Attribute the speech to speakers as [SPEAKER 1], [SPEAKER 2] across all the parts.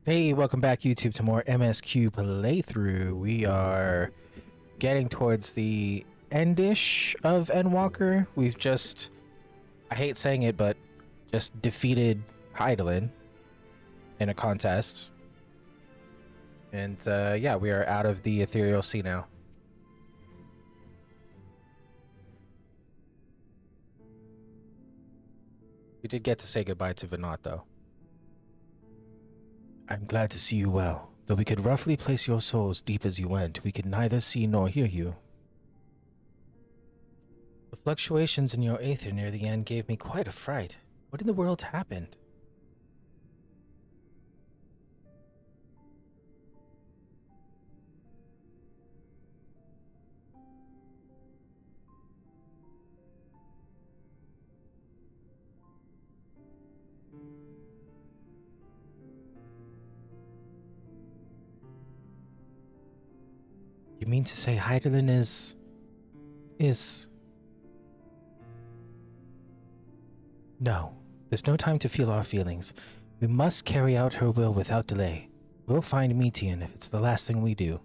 [SPEAKER 1] Hey, welcome back YouTube to more MSQ playthrough. We are getting towards the endish of Endwalker. We've just, I hate saying it, but just defeated Hydaelyn in a contest. And yeah, we are out of the Ethereal Sea now. We did get to say goodbye to Venat though. I'm glad to see you well. Though we could roughly place your souls deep as you went, we could neither see nor hear you. The fluctuations in your aether near the end gave me quite a fright. What in the world happened? You mean to say Hydaelyn is... No, there's no time to feel our feelings. We must carry out her will without delay. We'll find Metian if it's the last thing we do.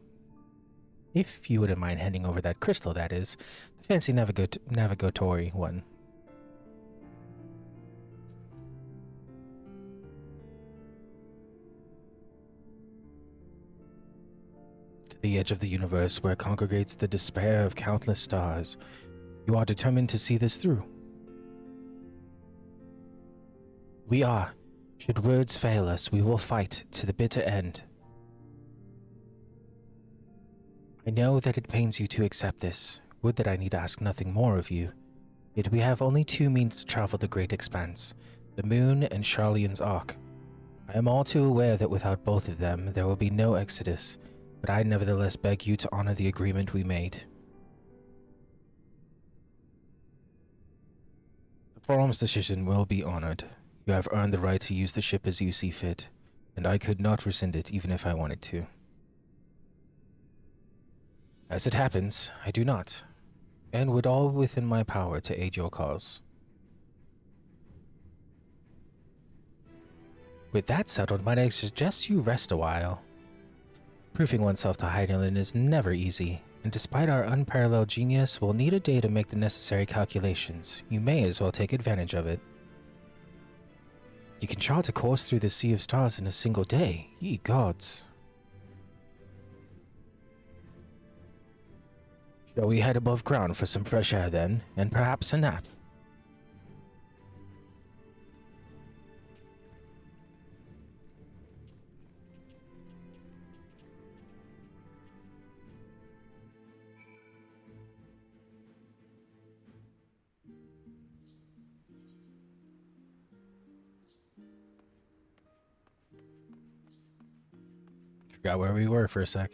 [SPEAKER 1] If you wouldn't mind handing over that crystal, that is. The fancy navigatory one. To the edge of the universe where congregates the despair of countless stars. You are determined to see this through. We are. Should words fail us, we will fight to the bitter end. I know that it pains you to accept this. Would that I need ask nothing more of you. Yet we have only two means to travel the great expanse, the moon and Charleon's Ark. I am all too aware that without both of them, there will be no exodus, but I nevertheless beg you to honor the agreement we made. The forum's decision will be honored. You have earned the right to use the ship as you see fit, and I could not rescind it even if I wanted to. As it happens, I do not, and would all within my power to aid your cause. With that settled, might I suggest you rest a while? Proving oneself to Hydaelyn is never easy, and despite our unparalleled genius, we'll need a day to make the necessary calculations. You may as well take advantage of it. You can chart a course through the Sea of Stars in a single day. Ye gods. Shall we head above ground for some fresh air then, and perhaps a nap? Forgot where we were for a sec.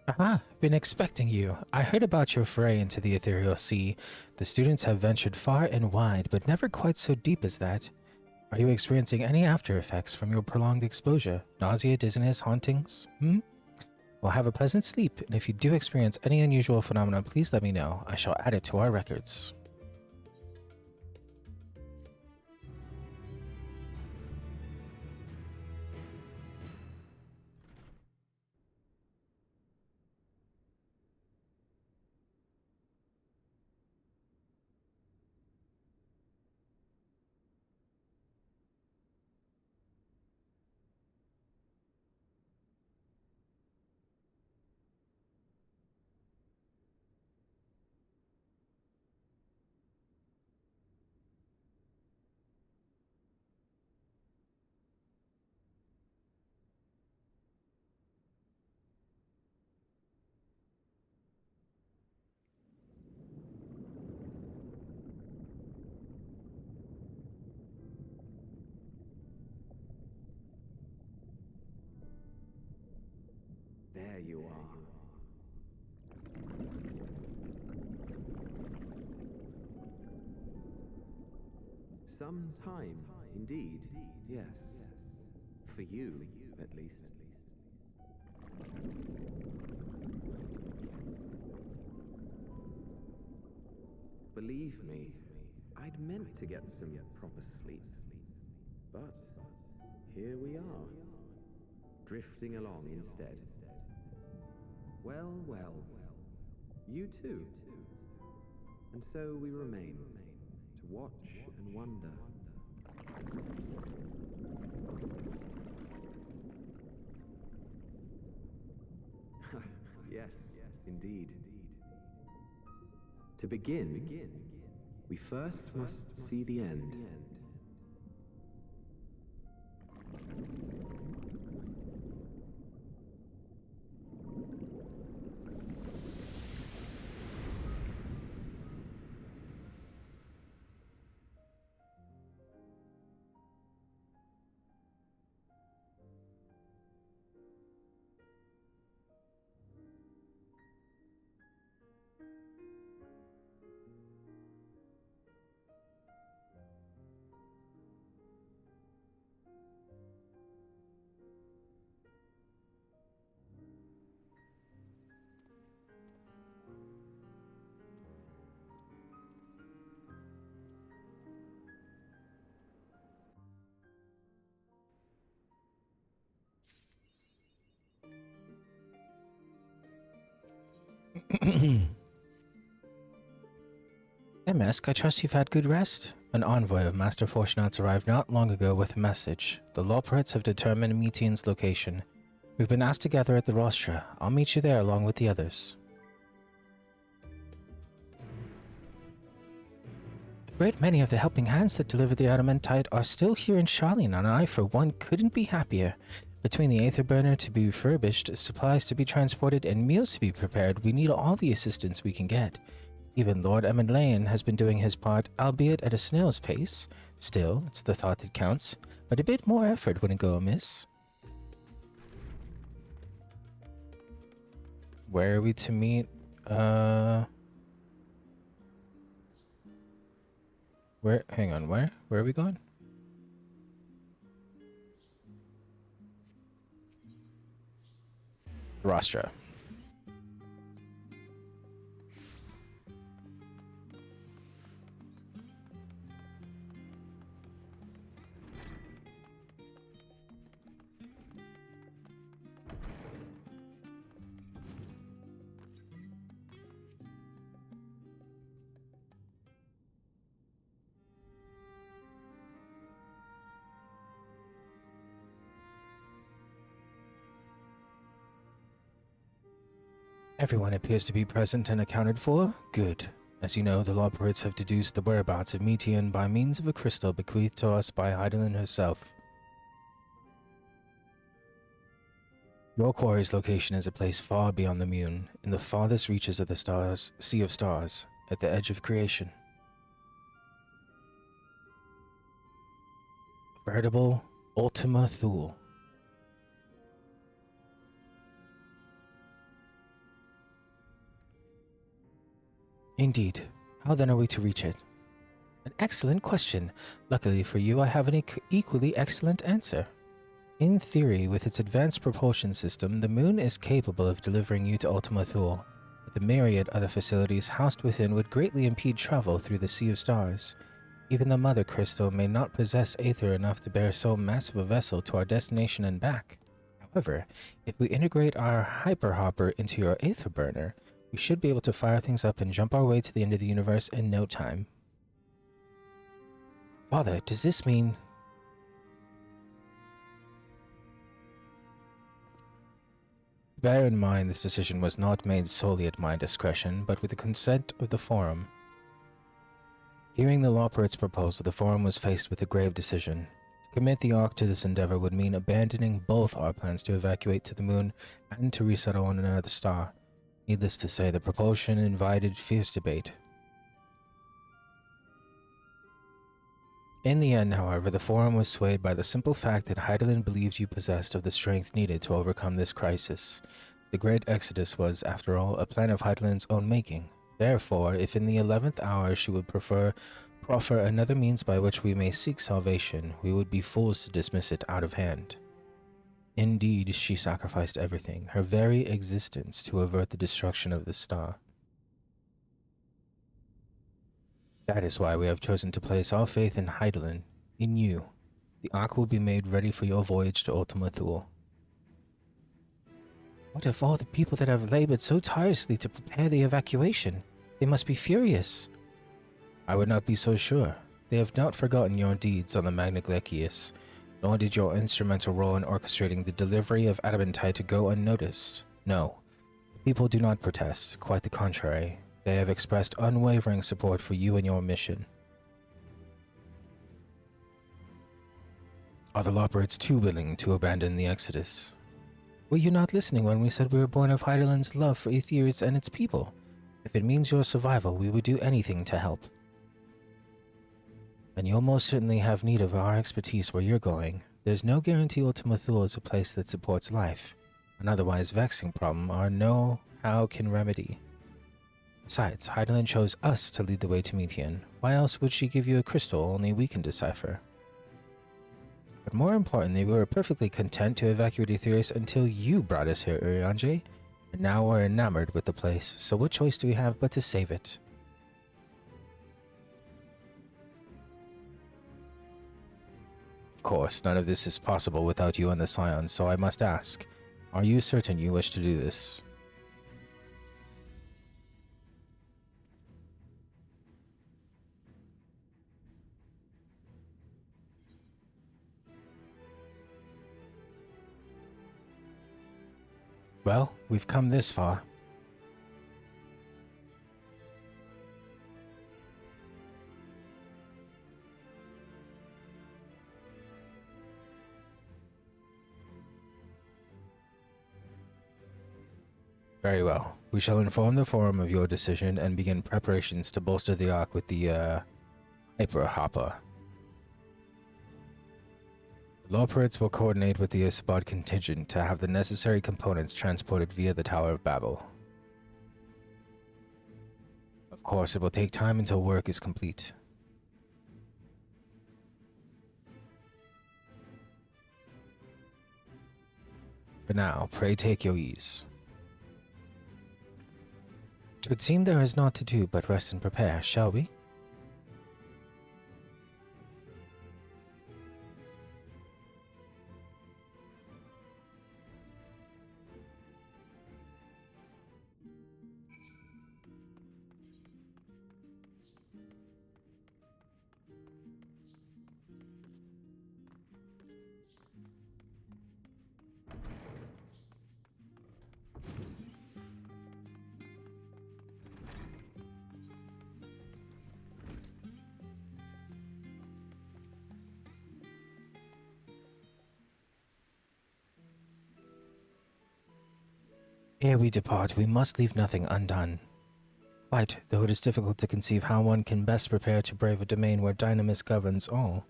[SPEAKER 1] Aha, been expecting you. I heard about your foray into the ethereal sea. The students have ventured far and wide, but never quite so deep as that. Are you experiencing any after effects from your prolonged exposure? Nausea, dizziness, hauntings? Well, have a pleasant sleep, and if you do experience any unusual phenomena, please let me know. I shall add it to our records.
[SPEAKER 2] There you are. Some time, indeed, yes. For you, at least. Believe me, I'd meant to get some proper sleep. But here we are, drifting along instead. Well, well, you too. And so we remain, to watch and wonder. Yes, indeed. To begin, we first must see the end.
[SPEAKER 1] MSQ, I trust you've had good rest? An envoy of Master Fortunat's arrived not long ago with a message. The Lawpirates have determined Metian's location. We've been asked to gather at the rostra. I'll meet you there along with the others. A great many of the helping hands that delivered the adamantite are still here in Charlene, and I, for one, couldn't be happier. Between the aether burner to be refurbished, supplies to be transported, and meals to be prepared, we need all the assistance we can get. Even Lord Emmondleyan has been doing his part, albeit at a snail's pace. Still, it's the thought that counts, but a bit more effort wouldn't go amiss. Where are we to meet? Where? Hang on, where? Where are we going? Rostra. Everyone appears to be present and accounted for. Good. As you know, the Lawpirates have deduced the whereabouts of Metian by means of a crystal bequeathed to us by Hydaelyn herself. Your quarry's location is a place far beyond the moon, in the farthest reaches of the stars, sea of stars, at the edge of creation. A veritable Ultima Thule. Indeed. How then are we to reach it? An excellent question. Luckily for you, I have an equally excellent answer. In theory, with its advanced propulsion system, the moon is capable of delivering you to Ultima Thule, but the myriad other facilities housed within would greatly impede travel through the Sea of Stars. Even the Mother Crystal may not possess aether enough to bear so massive a vessel to our destination and back. However, if we integrate our hyperhopper into your aether burner, we should be able to fire things up and jump our way to the end of the universe in no time. Father, does this mean... Bear in mind this decision was not made solely at my discretion, but with the consent of the Forum. Hearing the Lawpirates' proposal, the Forum was faced with a grave decision. To commit the Ark to this endeavor would mean abandoning both our plans to evacuate to the moon and to resettle on another star. Needless to say, the proposition invited fierce debate. In the end, however, the Forum was swayed by the simple fact that Hydaelyn believed you possessed of the strength needed to overcome this crisis. The Great Exodus was, after all, a plan of Hydaelyn's own making. Therefore, if in the 11th hour she would prefer proffer another means by which we may seek salvation, we would be fools to dismiss it out of hand. Indeed, she sacrificed everything, her very existence, to avert the destruction of the star. That is why we have chosen to place our faith in Hydaelyn, in you. The Ark will be made ready for your voyage to Ultima Thule. What of all the people that have labored so tirelessly to prepare the evacuation? They must be furious. I would not be so sure. They have not forgotten your deeds on the Magna Glekius, nor did your instrumental role in orchestrating the delivery of adamantite to go unnoticed. No, the people do not protest, quite the contrary. They have expressed unwavering support for you and your mission. Are the Loporrids too willing to abandon the Exodus? Were you not listening when we said we were born of Hydaelyn's love for Aetherius and its people? If it means your survival, we would do anything to help. And you'll most certainly have need of our expertise where you're going. There's no guarantee Ultima Thule is a place that supports life. An otherwise vexing problem our know-how can remedy. Besides, Hydaelyn chose us to lead the way to Meteion. Why else would she give you a crystal only we can decipher? But more importantly, we were perfectly content to evacuate Aetherius until you brought us here, Urianger. And now we're enamored with the place, so what choice do we have but to save it? Of course, none of this is possible without you and the Scions, so I must ask, are you certain you wish to do this? Well, we've come this far. Very well. We shall inform the Forum of your decision and begin preparations to bolster the Ark with the, Hyper Hopper. The Loporrids will coordinate with the Isbad contingent to have the necessary components transported via the Tower of Babel. Of course, it will take time until work is complete. For now, pray take your ease. It would seem there is naught to do but rest and prepare, shall we? Ere we depart, we must leave nothing undone. Quite, though it is difficult to conceive how one can best prepare to brave a domain where Dynamis governs all.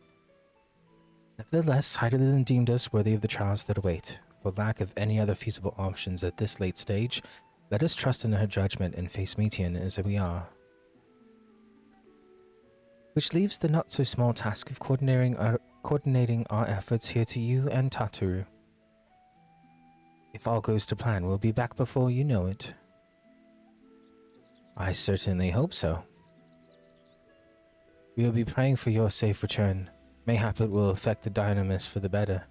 [SPEAKER 1] Nevertheless, Hydaelyn deemed us worthy of the trials that await. For lack of any other feasible options at this late stage, let us trust in her judgment and face Meteion as we are. Which leaves the not-so-small task of coordinating our efforts here to you and Tataru. If all goes to plan, we'll be back before you know it. I certainly hope so. We will be praying for your safe return. Mayhap it will affect the Dynamis for the better.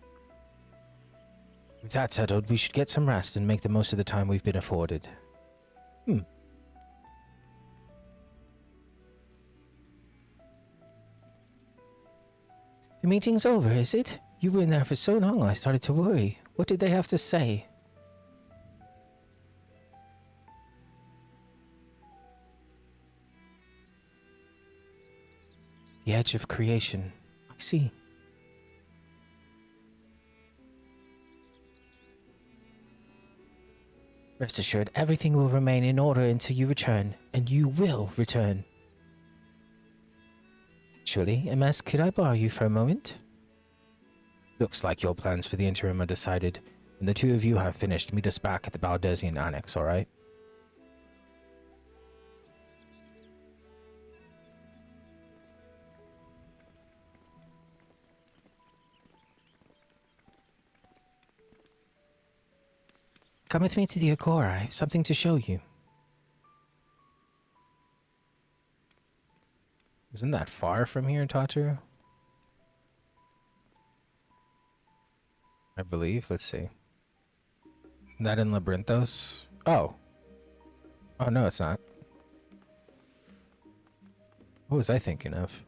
[SPEAKER 1] With that settled, we should get some rest and make the most of the time we've been afforded. The meeting's over, is it? You were in there for so long I started to worry. What did they have to say? The edge of creation. I see. Rest assured, everything will remain in order until you return, and you will return. Actually, MS, could I borrow you for a moment? Looks like your plans for the interim are decided, and the two of you have finished. Meet us back at the Baldesian Annex, alright? Come with me to the Agora. I have something to show you. Isn't that far from here, Tatu? I believe. Let's see. Isn't that in Labyrinthos? Oh. Oh, no, it's not. What was I thinking of?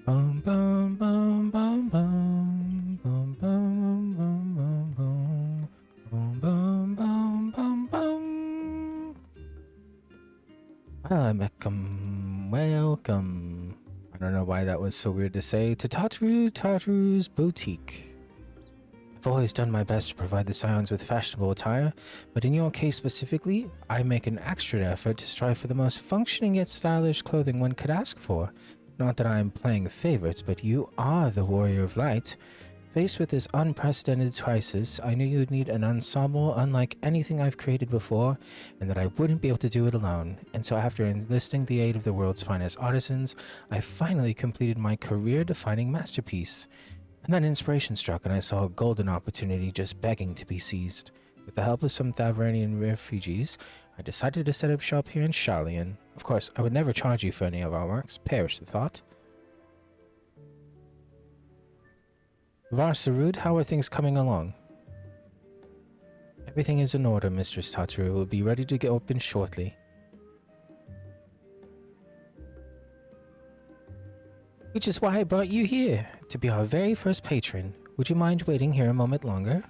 [SPEAKER 1] Bum bum bum bum bum bum bum bum bum bum bum bum bum bum bum. Welcome, welcome. I don't know why that was so weird to say. To Tataru's boutique. I've always done my best to provide the Scions with fashionable attire, but in your case specifically, I make an extra effort to strive for the most functioning yet stylish clothing one could ask for. Not that I am playing favorites, but you are the Warrior of Light. Faced with this unprecedented crisis, I knew you would need an ensemble unlike anything I've created before, and that I wouldn't be able to do it alone. And so after enlisting the aid of the world's finest artisans, I finally completed my career-defining masterpiece. And then inspiration struck, and I saw a golden opportunity just begging to be seized. With the help of some Thavernian refugees, I decided to set up shop here in Sharlayan. Of course, I would never charge you for any of our works. Perish the thought. Varsarud, how are things coming along? Everything is in order, Mistress Tataru. Will be ready to get open shortly. Which is why I brought you here, to be our very first patron. Would you mind waiting here a moment longer?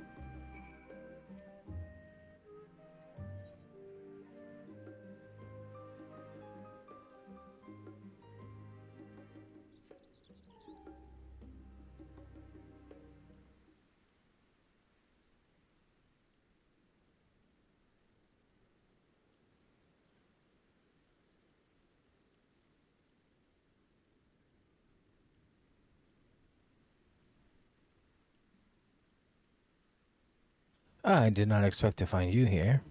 [SPEAKER 1] I did not expect to find you here.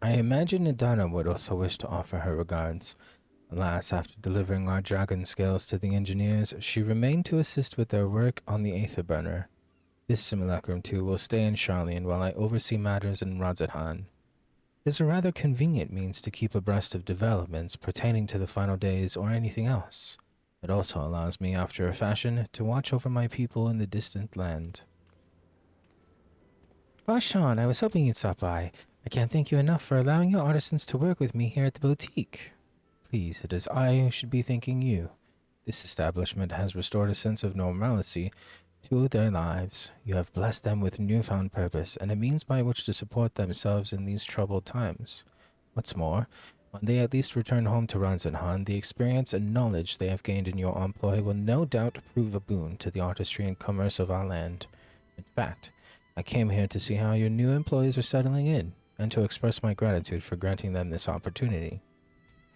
[SPEAKER 1] I imagine Nadana would also wish to offer her regards. Alas, after delivering our dragon scales to the engineers, she remained to assist with their work on the Aether Burner. This simulacrum too will stay in Sharlayan while I oversee matters in Radzahan. It is a rather convenient means to keep abreast of developments pertaining to the final days or anything else. It also allows me, after a fashion, to watch over my people in the distant land. Bashan, I was hoping you'd stop by. I can't thank you enough for allowing your artisans to work with me here at the boutique. Please, it is I who should be thanking you. This establishment has restored a sense of normalcy to their lives. You have blessed them with newfound purpose and a means by which to support themselves in these troubled times. What's more, when they at least return home to Ranzanhan, the experience and knowledge they have gained in your employ will no doubt prove a boon to the artistry and commerce of our land. In fact, I came here to see how your new employees are settling in, and to express my gratitude for granting them this opportunity.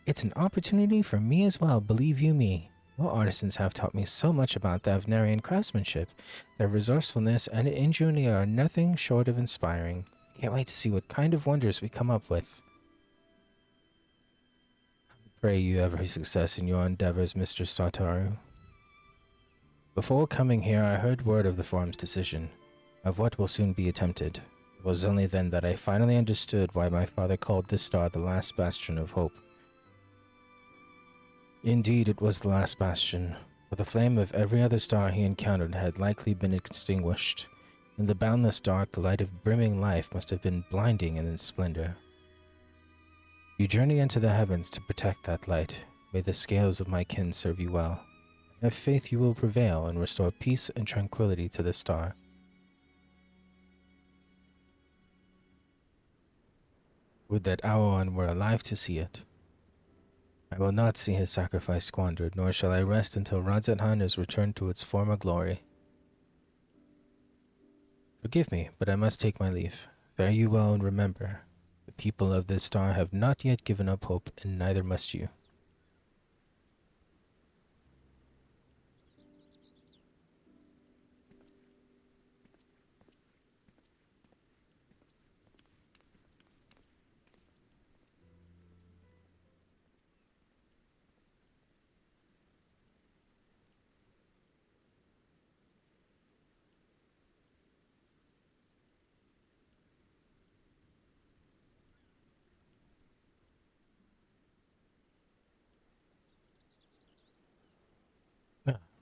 [SPEAKER 1] It's an opportunity for me as well, believe you me. Your artisans have taught me so much about Thavnarian craftsmanship. Their resourcefulness and ingenuity are nothing short of inspiring. Can't wait to see what kind of wonders we come up with. Pray you every success in your endeavors, Mr. Sataru. Before coming here, I heard word of the forum's decision, of what will soon be attempted. It was only then that I finally understood why my father called this star the last bastion of hope. Indeed, it was the last bastion, for the flame of every other star he encountered had likely been extinguished. In the boundless dark, the light of brimming life must have been blinding in its splendor. You journey into the heavens to protect that light. May the scales of my kin serve you well. I have faith you will prevail and restore peace and tranquility to the star. Would that Aoan were alive to see it. I will not see his sacrifice squandered, nor shall I rest until Radzathan is returned to its former glory. Forgive me, but I must take my leave. Fare you well, and remember, the people of this star have not yet given up hope, and neither must you.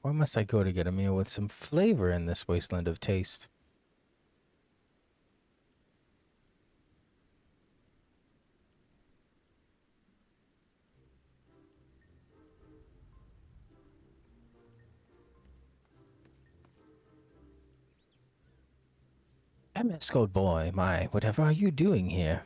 [SPEAKER 1] Where must I go to get a meal with some flavor in this wasteland of taste? MSQ boy, my, whatever are you doing here?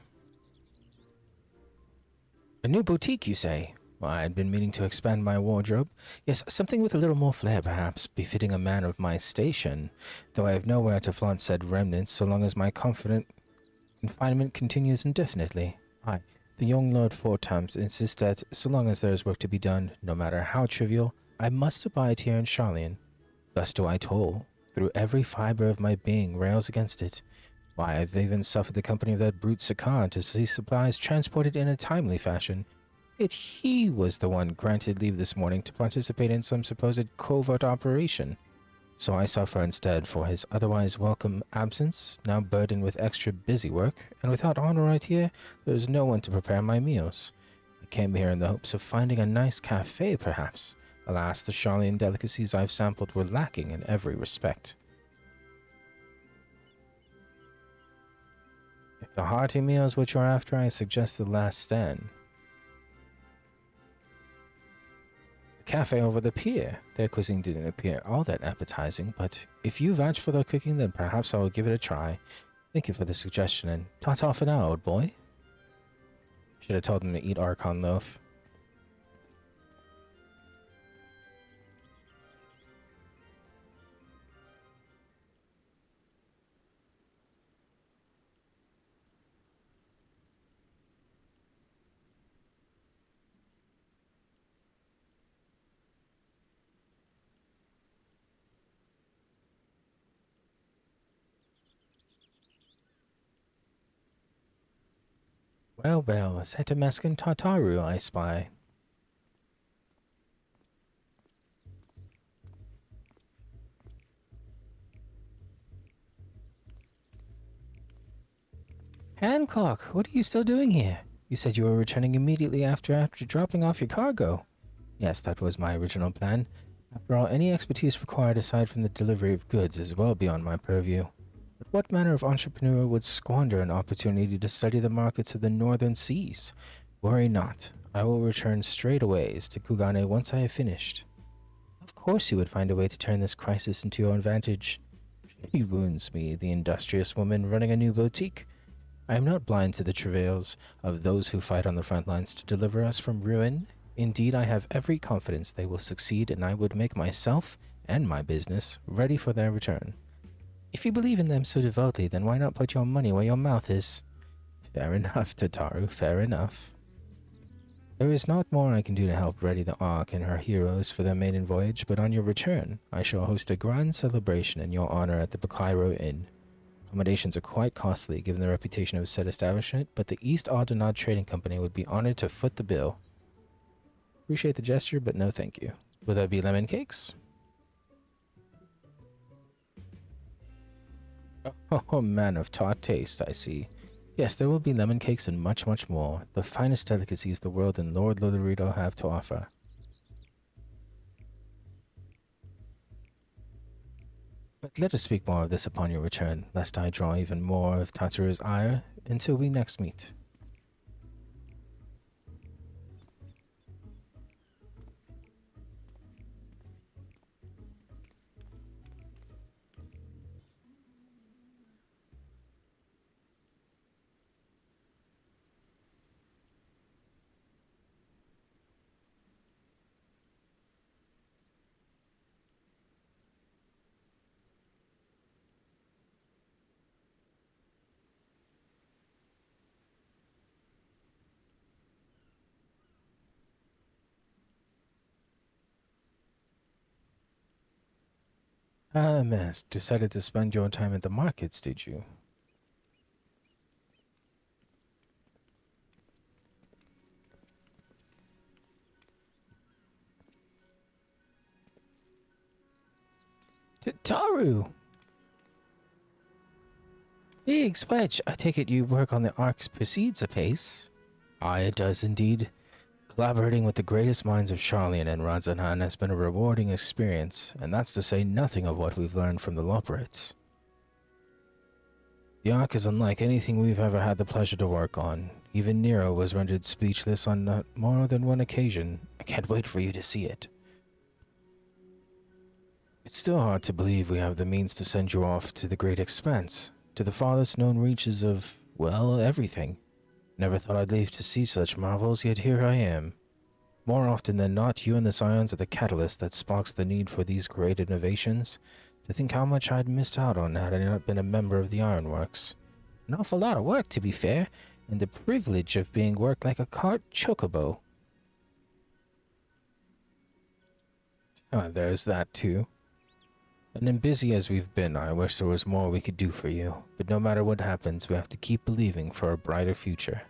[SPEAKER 1] A new boutique, you say? Well, I'd been meaning to expand my wardrobe. Yes, something with a little more flair, perhaps, befitting a man of my station, though I have nowhere to flaunt said remnants so long as my confident confinement continues indefinitely. The young Lord Four Times insists that so long as there is work to be done, no matter how trivial, I must abide here in Charlian. Thus do I toll, through every fibre of my being rails against it. Why, I've even suffered the company of that brute Sakan to see supplies transported in a timely fashion. Yet he was the one granted leave this morning to participate in some supposed covert operation. So I suffer instead for his otherwise welcome absence, now burdened with extra busy work, and without honor right here, there is no one to prepare my meals. I came here in the hopes of finding a nice cafe, perhaps. Alas, the Charlian delicacies I've sampled were lacking in every respect. If the hearty meal is what you're after, I suggest the last stand. The cafe over the pier. Their cuisine didn't appear all that appetizing, but if you vouch for their cooking, then perhaps I will give it a try. Thank you for the suggestion, and ta-ta for now, old boy. Should have told him to eat Archon loaf. Well, a set of Meskin Tartaru I spy. Hancock, what are you still doing here? You said you were returning immediately after dropping off your cargo. Yes, that was my original plan. After all, any expertise required aside from the delivery of goods is well beyond my purview. But what manner of entrepreneur would squander an opportunity to study the markets of the northern seas? Worry not. I will return straightways to Kugane once I have finished. Of course you would find a way to turn this crisis into your advantage. She wounds me, the industrious woman running a new boutique. I am not blind to the travails of those who fight on the front lines to deliver us from ruin. Indeed, I have every confidence they will succeed, and I would make myself and my business ready for their return. If you believe in them so devoutly, then why not put your money where your mouth is? Fair enough, Tataru, fair enough. There is not more I can do to help ready the Ark and her heroes for their maiden voyage, but on your return, I shall host a grand celebration in your honor at the Bakairo Inn. Accommodations are quite costly given the reputation of said establishment, but the East Aldenod Trading Company would be honored to foot the bill. Appreciate the gesture, but no thank you. Will there be lemon cakes? Oh, man of tart taste, I see. Yes, there will be lemon cakes and much, much more. The finest delicacies the world and Lord Lodorito have to offer. But let us speak more of this upon your return, lest I draw even more of Tataru's ire until we next meet. Ah, Mask, decided to spend your time at the markets, did you? Taru! Big Swedge, I take it you work on the Ark's proceeds apace? Aye, it does indeed. Collaborating with the greatest minds of Charlian and Ranzanhan has been a rewarding experience, and that's to say nothing of what we've learned from the Loporits. The Ark is unlike anything we've ever had the pleasure to work on. Even Nero was rendered speechless on more than one occasion. I can't wait for you to see it. It's still hard to believe we have the means to send you off to the great expanse, to the farthest known reaches of, well, everything. Never thought I'd live to see such marvels, yet here I am. More often than not, you and the Scions are the catalyst that sparks the need for these great innovations. To think how much I'd missed out on had I not been a member of the Ironworks. An awful lot of work, to be fair, and the privilege of being worked like a cart chocobo. Ah, there's that too. And then busy as we've been, I wish there was more we could do for you. But no matter what happens, we have to keep believing for a brighter future.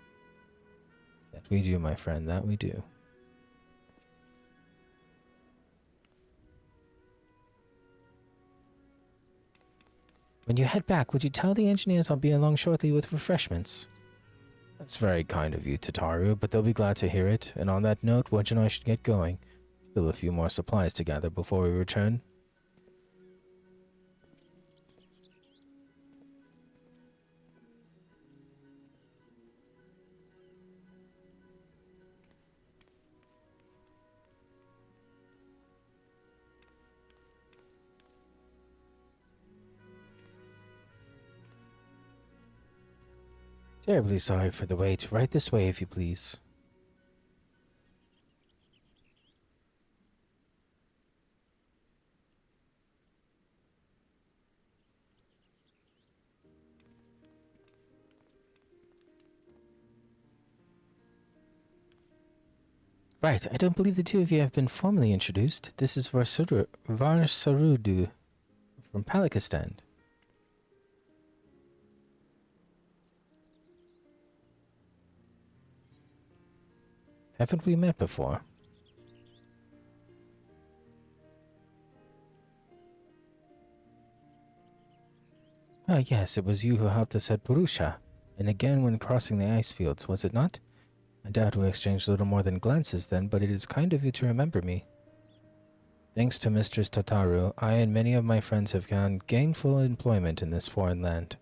[SPEAKER 1] That we do, my friend, that we do. When you head back, would you tell the engineers I'll be along shortly with refreshments? That's very kind of you, Tataru, but they'll be glad to hear it. And on that note, Wedge and I should get going. Still a few more supplies to gather before we return. Terribly sorry for the wait. Right this way, if you please. Right, I don't believe the two of you have been formally introduced. This is Varsarudu from Palikistan. Haven't we met before? Ah, yes, it was you who helped us at Purusha, and again when crossing the ice fields, was it not? I doubt we exchanged little more than glances then, but it is kind of you to remember me. Thanks to Mistress Tataru, I and many of my friends have found gainful employment in this foreign land.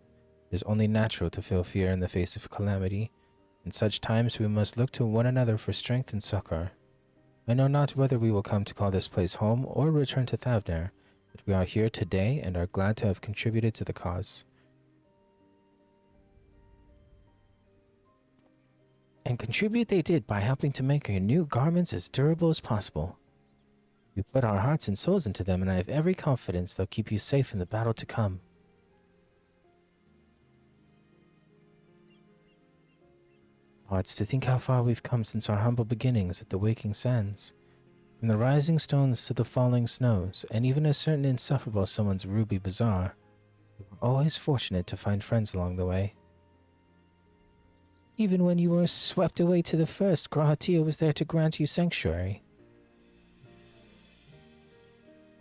[SPEAKER 1] It is only natural to feel fear in the face of calamity. In such times we must look to one another for strength and succor. I know not whether we will come to call this place home or return to Thavner, but we are here today and are glad to have contributed to the cause. And contribute they did by helping to make your new garments as durable as possible. We put our hearts and souls into them, and I have every confidence they'll keep you safe in the battle to come. Oh, it's to think how far we've come since our humble beginnings at the Waking Sands. From the rising stones to the falling snows, and even a certain insufferable someone's ruby bazaar, we were always fortunate to find friends along the way. Even when you were swept away to the first, Grahatia was there to grant you sanctuary.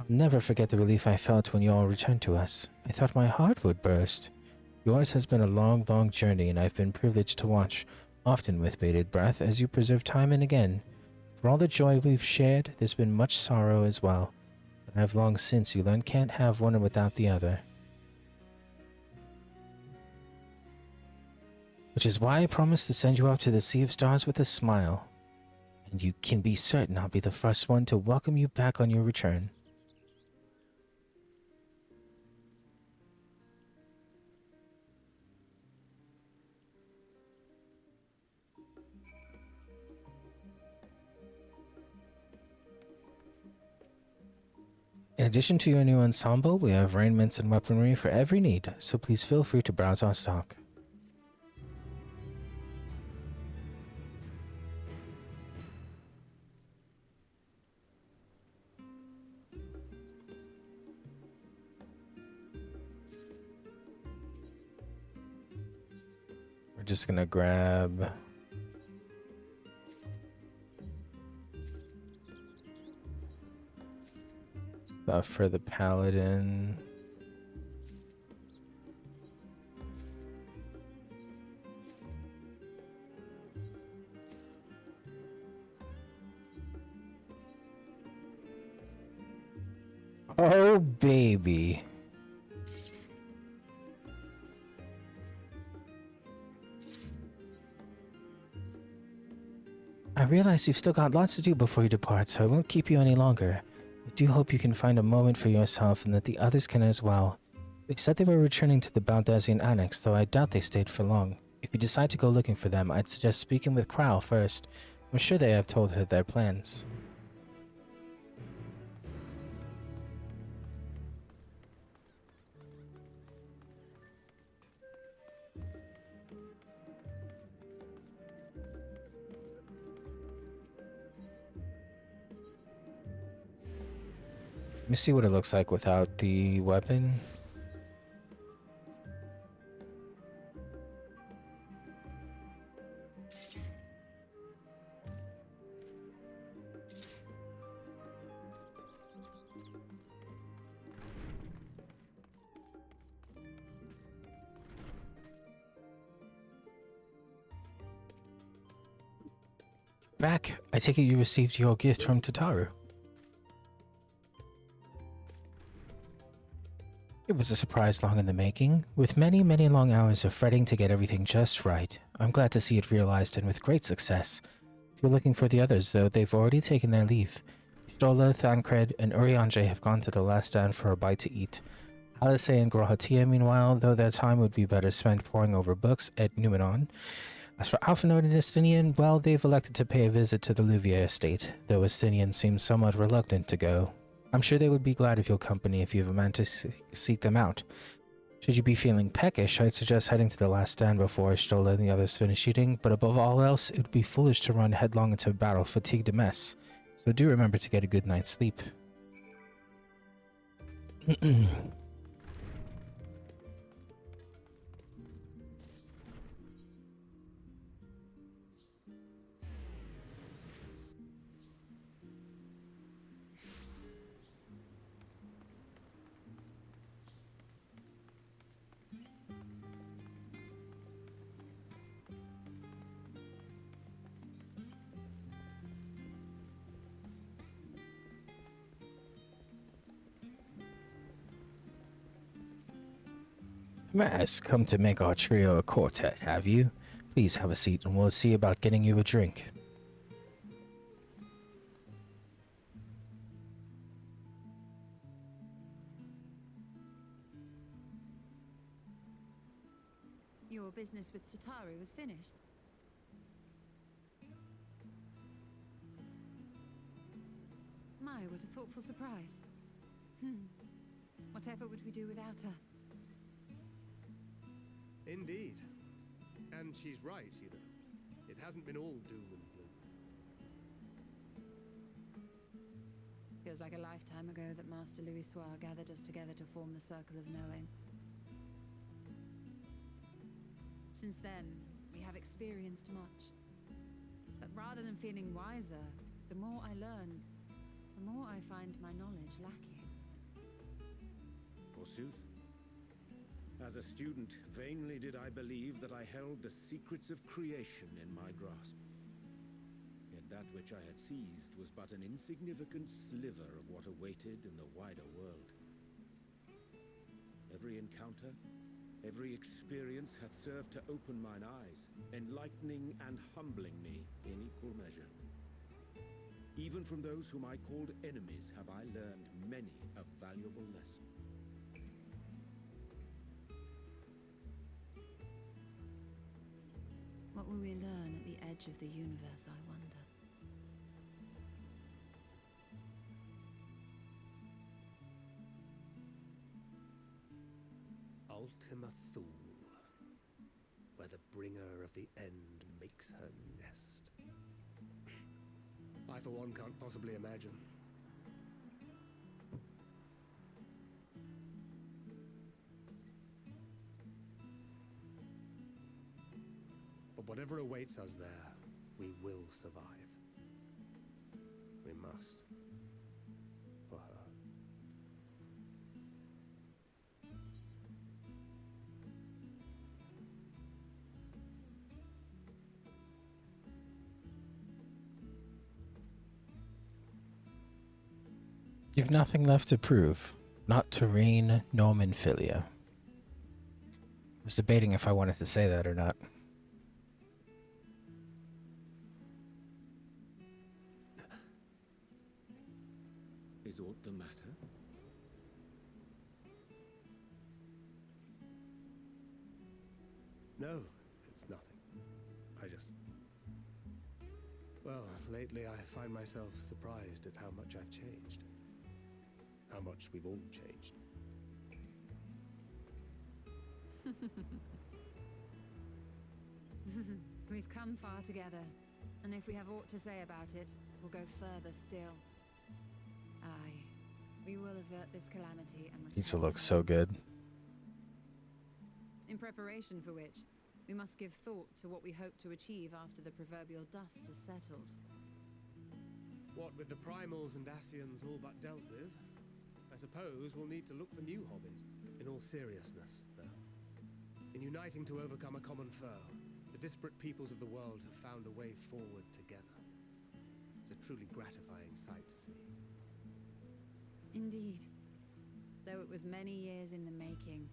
[SPEAKER 1] I'll never forget the relief I felt when you all returned to us. I thought my heart would burst. Yours has been a long, long journey, and I've been privileged to watch, often with bated breath, as you preserve time and again. For all the joy we've shared, there's been much sorrow as well, but I've long since you learned can't have one without the other. Which is why I promised to send you off to the Sea of Stars with a smile. And you can be certain I'll be the first one to welcome you back on your return. In addition to your new ensemble, we have raiments and weaponry for every need, so please feel free to browse our stock. We're just gonna grab stuff for the paladin. Oh, baby. I realize you've still got lots to do before you depart, so I won't keep you any longer. I do hope you can find a moment for yourself and that the others can as well. They said they were returning to the Baldazian Annex, though I doubt they stayed for long. If you decide to go looking for them, I'd suggest speaking with Crow first. I'm sure they have told her their plans. Let me see what it looks like without the weapon. Back, I take it you received your gift from Tataru. It was a surprise long in the making, with many, many long hours of fretting to get everything just right. I'm glad to see it realized and with great success. If you're looking for the others, though, they've already taken their leave. Stola, Thancred, and Urianger have gone to the last stand for a bite to eat. Alice and Grohatia, meanwhile, though their time would be better spent poring over books at Numenon. As for Alphinaud and Estinian, well, they've elected to pay a visit to the Louvier estate, though Estinian seems somewhat reluctant to go. I'm sure they would be glad of your company if you have a man to seek them out. Should you be feeling peckish, I'd suggest heading to the last stand before Stola and the others finish eating, but above all else, it would be foolish to run headlong into battle fatigued a mess. So do remember to get a good night's sleep. Mass, come to make our trio a quartet, have you? Please have a seat and we'll see about getting you a drink.
[SPEAKER 3] Your business with Tataru was finished. My, what a thoughtful surprise. What effort would we do without her?
[SPEAKER 4] Indeed. And she's right, you know. It hasn't been all doom and gloom.
[SPEAKER 3] Feels like a lifetime ago that Master Louis Soir gathered us together to form the Circle of Knowing. Since then, we have experienced much. But rather than feeling wiser, the more I learn, the more I find my knowledge lacking.
[SPEAKER 5] Forsooth. As a student, vainly did I believe that I held the secrets of creation in my grasp. Yet that which I had seized was but an insignificant sliver of what awaited in the wider world. Every encounter, every experience hath served to open mine eyes, enlightening and humbling me in equal measure. Even from those whom I called enemies have I learned many a valuable lesson.
[SPEAKER 3] What will we learn at the edge of the universe, I wonder?
[SPEAKER 4] Ultima Thule, where the bringer of the end makes her nest. I, for one, can't possibly imagine. But whatever awaits us there, we will survive. We must. For her.
[SPEAKER 1] You've nothing left to prove. Not terrain, Norman Filia. I was debating if I wanted to say that or not.
[SPEAKER 5] Is aught the matter?
[SPEAKER 4] No, it's nothing. I just... Well, lately I find myself surprised at how much I've changed. How much we've all changed.
[SPEAKER 3] We've come far together, and if we have aught to say about it, we'll go further still. Aye, we will avert this calamity and
[SPEAKER 1] Pizza
[SPEAKER 3] return
[SPEAKER 1] looks
[SPEAKER 3] home.
[SPEAKER 1] so good.
[SPEAKER 3] In preparation for which, we must give thought to what we hope to achieve after the proverbial dust has settled.
[SPEAKER 4] What with the primals and Asians all but dealt with, I suppose we'll need to look for new hobbies. In all seriousness, though. In uniting to overcome a common foe, the disparate peoples of the world have found a way forward together. It's a truly gratifying sight to see.
[SPEAKER 3] Indeed. Though it was many years in the making,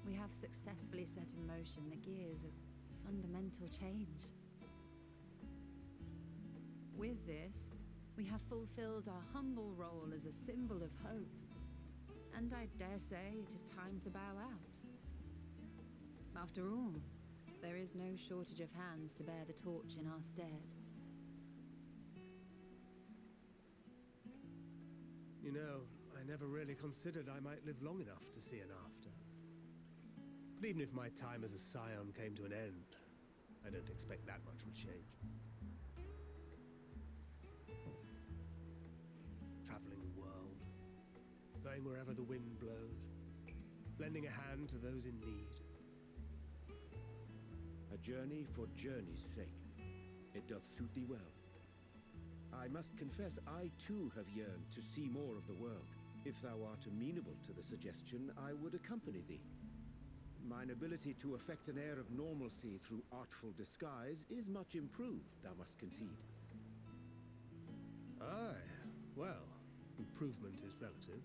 [SPEAKER 3] we have successfully set in motion the gears of fundamental change. With this, we have fulfilled our humble role as a symbol of hope. And I dare say it is time to bow out. After all, there is no shortage of hands to bear the torch in our stead.
[SPEAKER 4] You know, I never really considered I might live long enough to see an after. But even if my time as a scion came to an end, I don't expect that much will change. Traveling the world, going wherever the wind blows, lending a hand to those in need.
[SPEAKER 5] A journey for journey's sake. It doth suit thee well. I must confess, I too have yearned to see more of the world. If thou art amenable to the suggestion, I would accompany thee. Mine ability to effect an air of normalcy through artful disguise is much improved, thou must concede.
[SPEAKER 4] Aye, well, improvement is relative.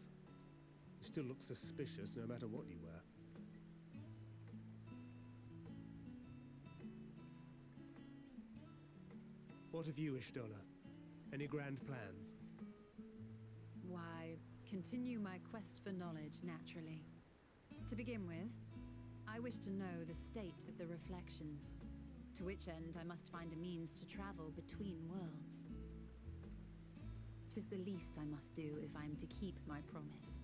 [SPEAKER 4] You still look suspicious no matter what you wear. What of you, Ishtola? Any grand plans?
[SPEAKER 3] Why, continue my quest for knowledge naturally. To begin with, I wish to know the state of the reflections, to which end I must find a means to travel between worlds. 'Tis the least I must do if I am to keep my promise.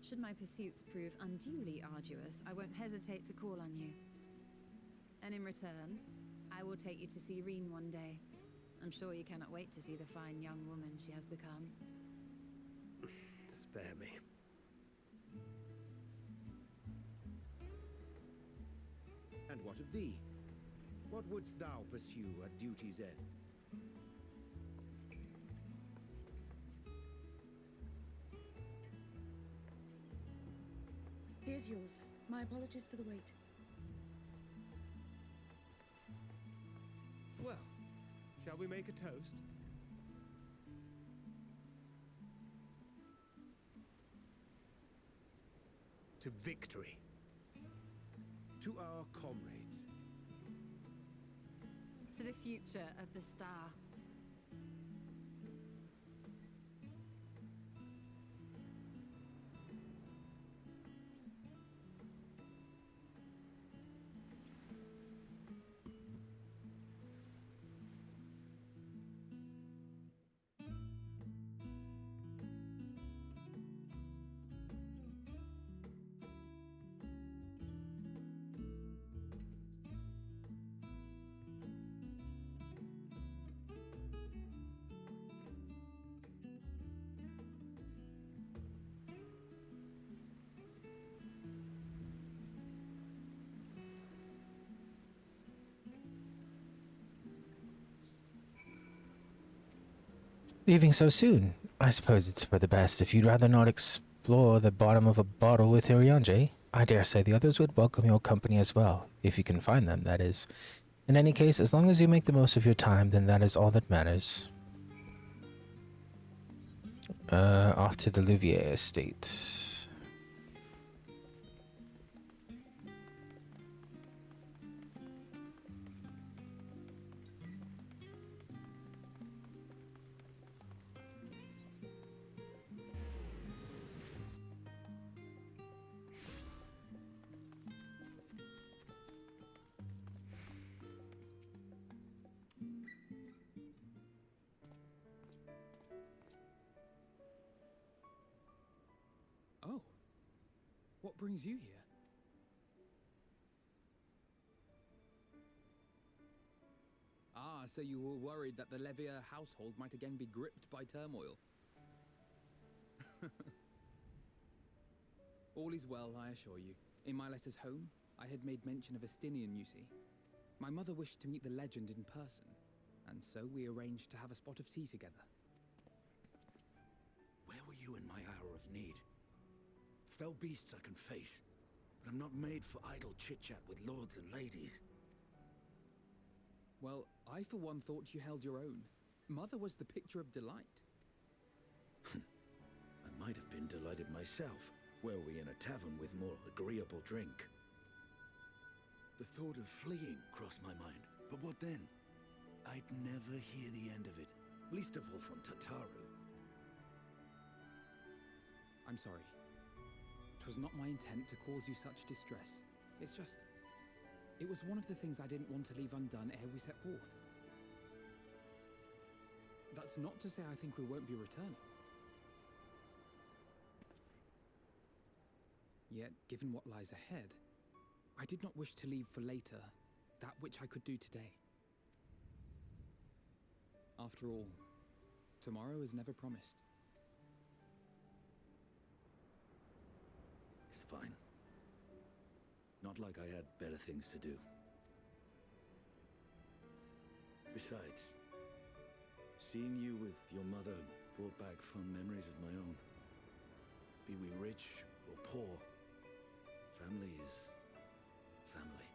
[SPEAKER 3] Should my pursuits prove unduly arduous, I won't hesitate to call on you. And in return, I will take you to see Reen one day. I'm sure you cannot wait to see the fine young woman she has become.
[SPEAKER 4] Spare me.
[SPEAKER 5] And what of thee? What wouldst thou pursue at duty's end?
[SPEAKER 6] Here's yours. My apologies for the wait.
[SPEAKER 4] Well, shall we make a toast? To victory.
[SPEAKER 5] To our comrades.
[SPEAKER 3] To the future of the star.
[SPEAKER 1] Leaving so soon? I suppose it's for the best if you'd rather not explore the bottom of a bottle with Irianje. I dare say the others would welcome your company as well, if you can find them, that is. In any case, as long as you make the most of your time, then that is all that matters. Off to the Louvier estate.
[SPEAKER 7] Oh. What brings you here? Ah, so you were worried that the Levier household might again be gripped by turmoil. All is well, I assure you. In my letters home, I had made mention of Estinian, you see. My mother wished to meet the legend in person, and so we arranged to have a spot of tea together.
[SPEAKER 5] Where were you in my hour of need? Fell beasts I can face, but I'm not made for idle chit-chat with lords and ladies.
[SPEAKER 7] Well, I for one thought you held your own. Mother was the picture of delight.
[SPEAKER 5] I might have been delighted myself, were we in a tavern with more agreeable drink. The thought of fleeing crossed my mind, but what then? I'd never hear the end of it, least of all from Tataru.
[SPEAKER 7] I'm sorry. 'Twas not my intent to cause you such distress. It's just... It was one of the things I didn't want to leave undone ere we set forth. That's not to say I think we won't be returning. Yet, given what lies ahead, I did not wish to leave for later that which I could do today. After all, tomorrow is never promised.
[SPEAKER 5] It's fine. Not like I had better things to do. Besides, seeing you with your mother brought back fond memories of my own. Be we rich or poor, family is family.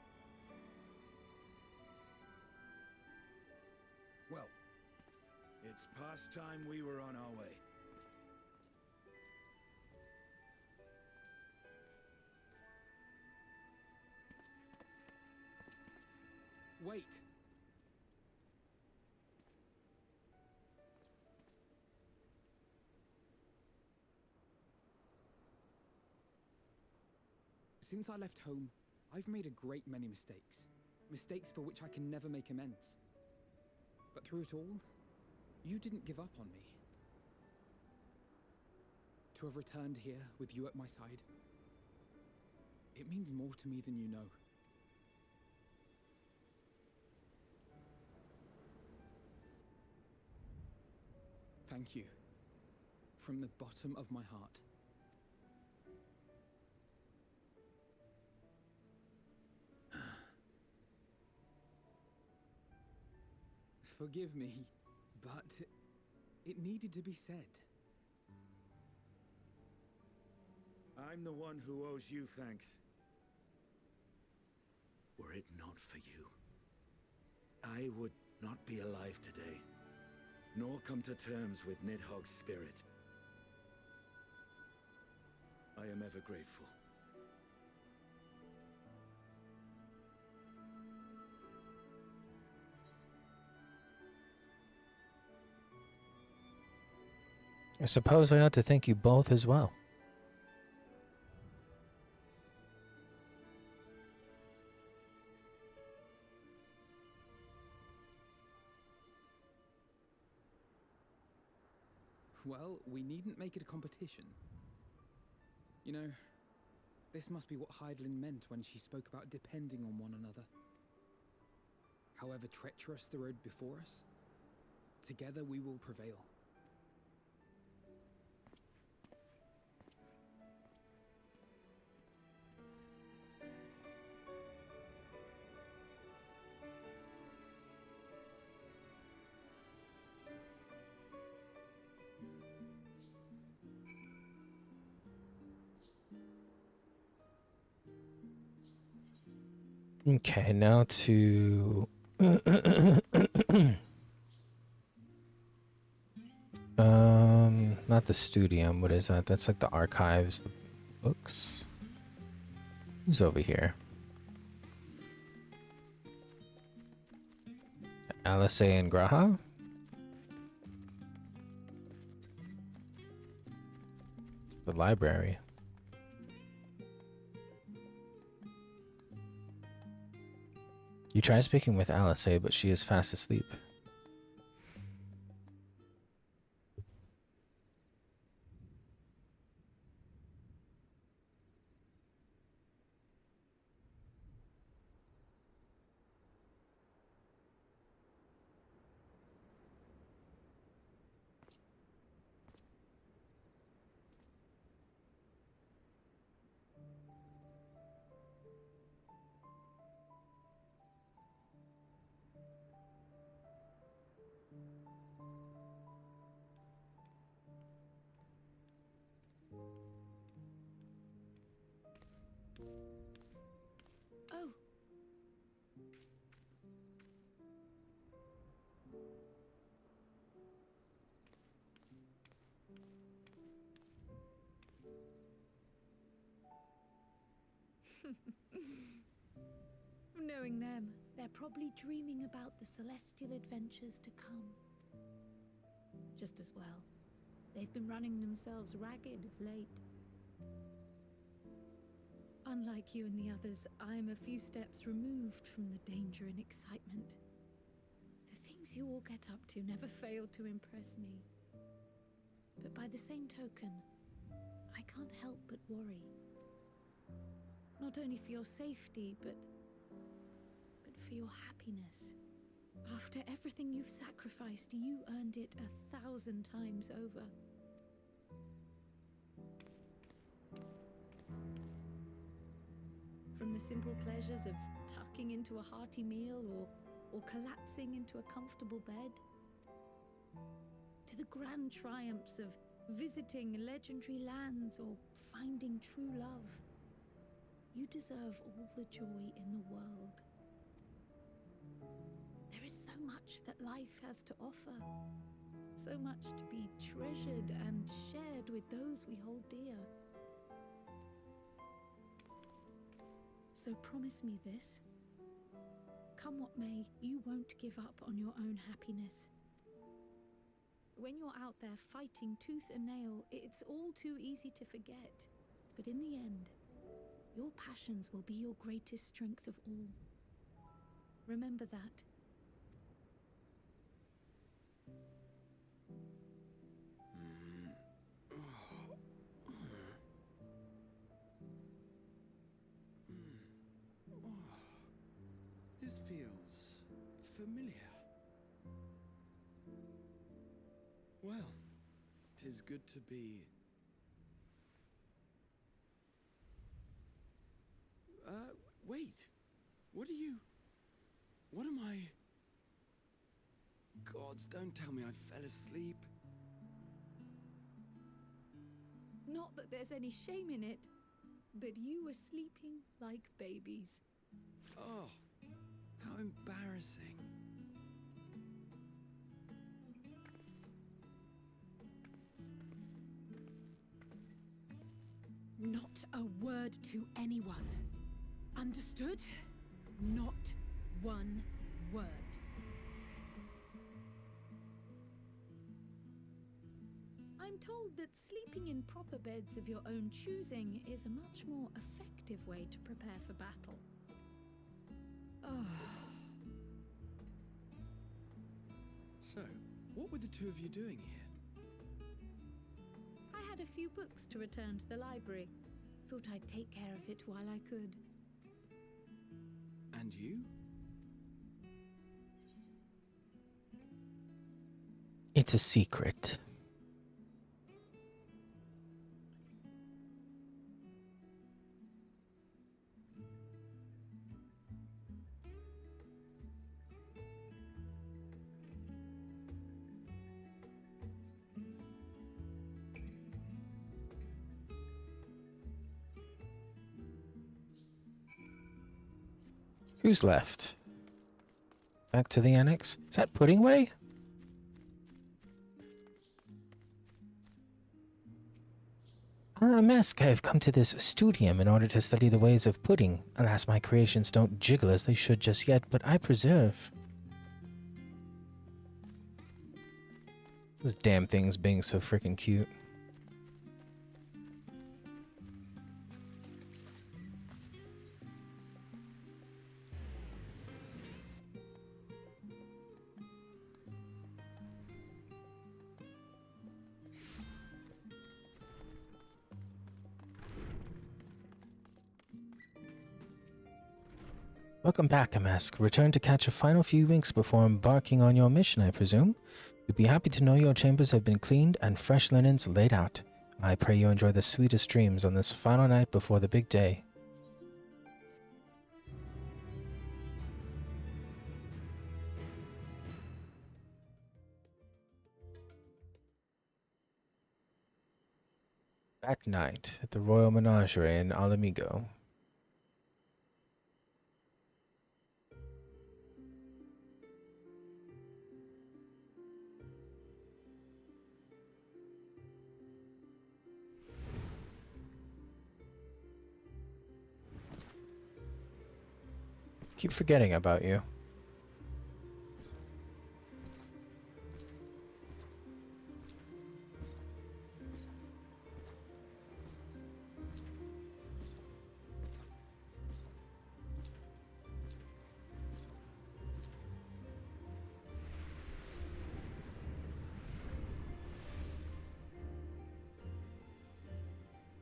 [SPEAKER 5] Well, it's past time we were on our way.
[SPEAKER 7] Wait! Since I left home, I've made a great many mistakes. Mistakes for which I can never make amends. But through it all, you didn't give up on me. To have returned here with you at my side, it means more to me than you know. Thank you. From the bottom of my heart. Forgive me, but it needed to be said.
[SPEAKER 5] I'm the one who owes you thanks. Were it not for you, I would not be alive today, nor come to terms with Nidhogg's spirit. I am ever grateful.
[SPEAKER 1] I suppose I ought to thank you both as well.
[SPEAKER 7] Well, we needn't make it a competition. You know, this must be what Heidelin meant when she spoke about depending on one another. However treacherous the road before us, together we will prevail.
[SPEAKER 1] Okay, now to Not the studium. What is that? That's like the archives, the books. Who's over here? Alice and Graha? It's the library. You try speaking with Alice, but she is fast asleep.
[SPEAKER 6] Oh,
[SPEAKER 8] Knowing them, they're probably dreaming about the celestial adventures to come. Just as well. They've been running themselves ragged of late. Unlike you and the others, I'm a few steps removed from the danger and excitement. The things you all get up to never fail to impress me. But by the same token, I can't help but worry. Not only for your safety, but for your happiness. After everything you've sacrificed, you earned it 1,000 times over. From the simple pleasures of tucking into a hearty meal or collapsing into a comfortable bed, to the grand triumphs of visiting legendary lands or finding true love, you deserve all the joy in the world. There is so much that life has to offer, so much to be treasured and shared with those we hold dear. So promise me this. Come what may, you won't give up on your own happiness. When you're out there fighting tooth and nail, it's all too easy to forget. But in the end, your passions will be your greatest strength of all. Remember that.
[SPEAKER 5] This feels familiar. Well, 'tis good to be... wait. What am I... Gods, don't tell me I fell asleep.
[SPEAKER 8] Not that there's any shame in it, but you were sleeping like babies.
[SPEAKER 5] Oh, how embarrassing.
[SPEAKER 6] not a word to anyone. Understood? Not one word.
[SPEAKER 8] I'm told that sleeping in proper beds of your own choosing is a much more effective way to prepare for battle.
[SPEAKER 5] So, what were the two of you doing here?
[SPEAKER 8] I had a few books to return to the library. Thought I'd take care of it while I could.
[SPEAKER 5] And you?
[SPEAKER 1] It's a secret. Who's left? Back to the annex. Is that Pudding Way? Mask, I have come to this studium in order to study the ways of pudding. Alas, my creations don't jiggle as they should just yet, but I preserve. Those damn things being so freaking cute. Welcome back, Amask. Return to catch a final few winks before embarking on your mission, I presume. You'd be happy to know your chambers have been cleaned and fresh linens laid out. I pray you enjoy the sweetest dreams on this final night before the big day. Back night at the Royal Menagerie in Alamigo. Keep forgetting about you.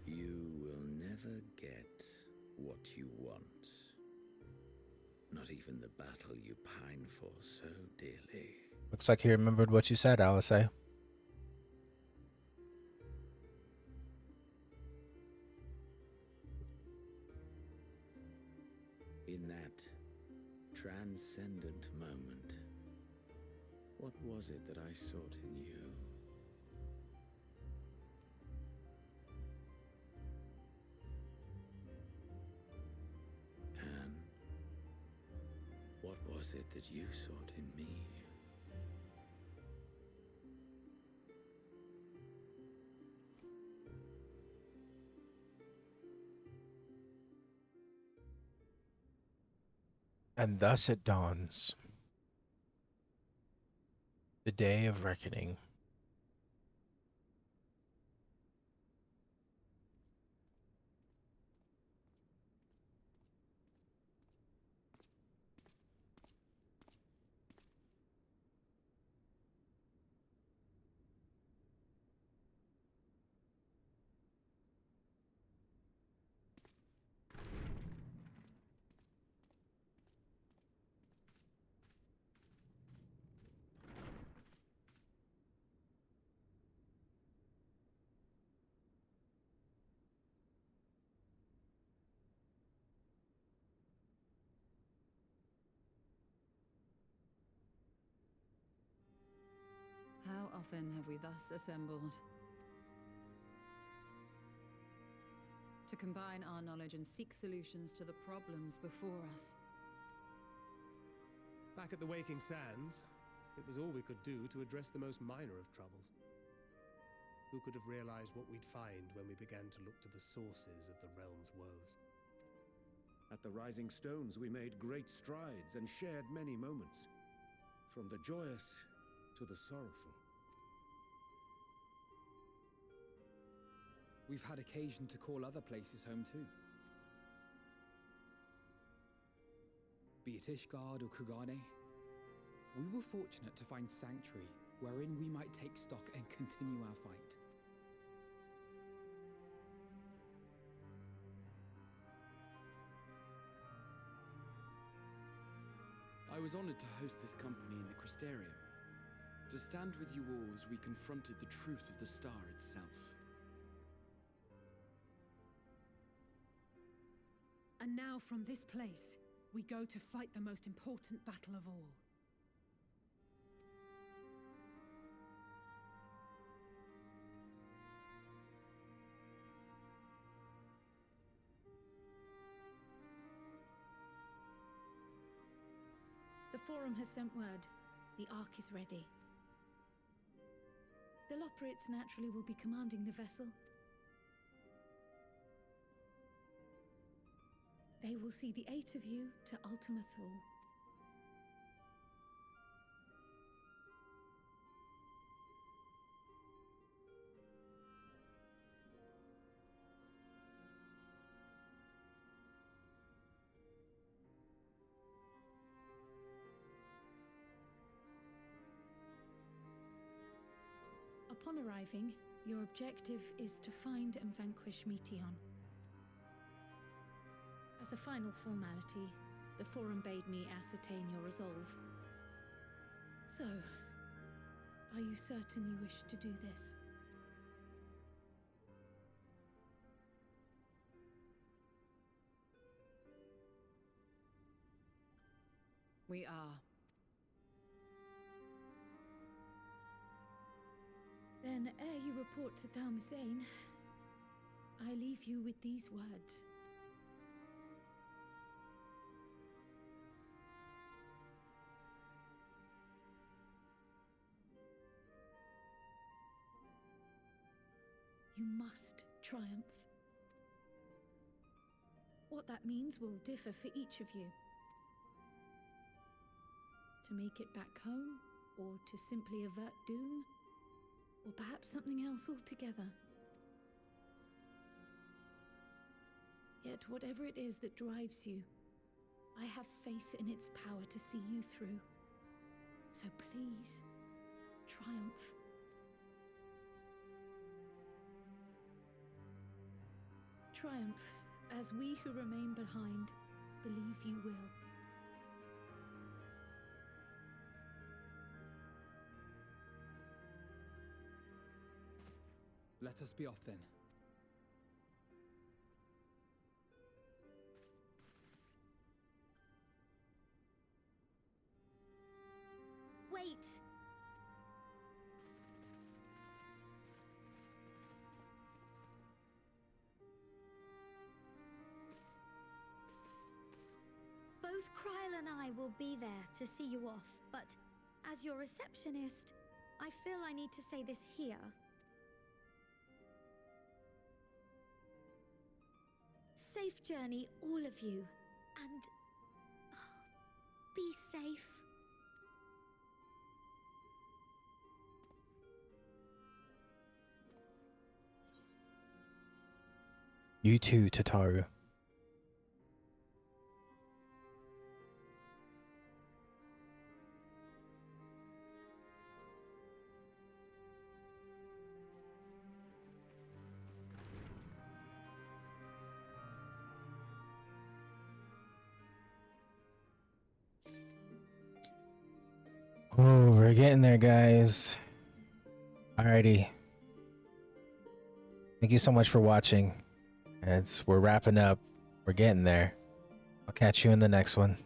[SPEAKER 5] You will never get what you want. Not even the battle you pine for so dearly.
[SPEAKER 1] Looks like he remembered what you said, Alice.
[SPEAKER 5] In that transcendent moment, what was it that I sought in you? And what was it that you sought in me?
[SPEAKER 1] And thus it dawns. The day of reckoning.
[SPEAKER 3] How often have we thus assembled? To combine our knowledge and seek solutions to the problems before us.
[SPEAKER 4] Back at the Waking Sands, it was all we could do to address the most minor of troubles. Who could have realized what we'd find when we began to look to the sources of the realm's woes?
[SPEAKER 5] At the Rising Stones, we made great strides and shared many moments, from the joyous to the sorrowful.
[SPEAKER 7] We've had occasion to call other places home too. Be it Ishgard or Kugane, we were fortunate to find sanctuary wherein we might take stock and continue our fight.
[SPEAKER 9] I was honored to host this company in the Crystarium, to stand with you all as we confronted the truth of the star itself.
[SPEAKER 6] And now from this place, we go to fight the most important battle of all. The
[SPEAKER 8] Forum has sent word. The Ark is ready. The Loporrits naturally will be commanding the vessel. They will see the 8 of you to Ultima Thule. Upon arriving, your objective is to find and vanquish Meteon. As a final formality, the Forum bade me ascertain your resolve. So, are you certain you wish to do this?
[SPEAKER 3] We are.
[SPEAKER 8] Then, ere you report to Thalmasane, I leave you with these words. You must triumph. What that means will differ for each of you. To make it back home, or to simply avert doom, or perhaps something else altogether. Yet whatever it is that drives you, I have faith in its power to see you through. So please, triumph. Triumph, as we who remain behind believe you will.
[SPEAKER 7] Let us be off then.
[SPEAKER 10] Wait! Both Kryl and I will be there to see you off, but as your receptionist, I feel I need to say this here. Safe journey, all of you, and be safe.
[SPEAKER 1] You too, Tataru. Oh, we're getting there, guys. Alrighty. Thank you so much for watching. We're wrapping up. We're getting there. I'll catch you in the next one.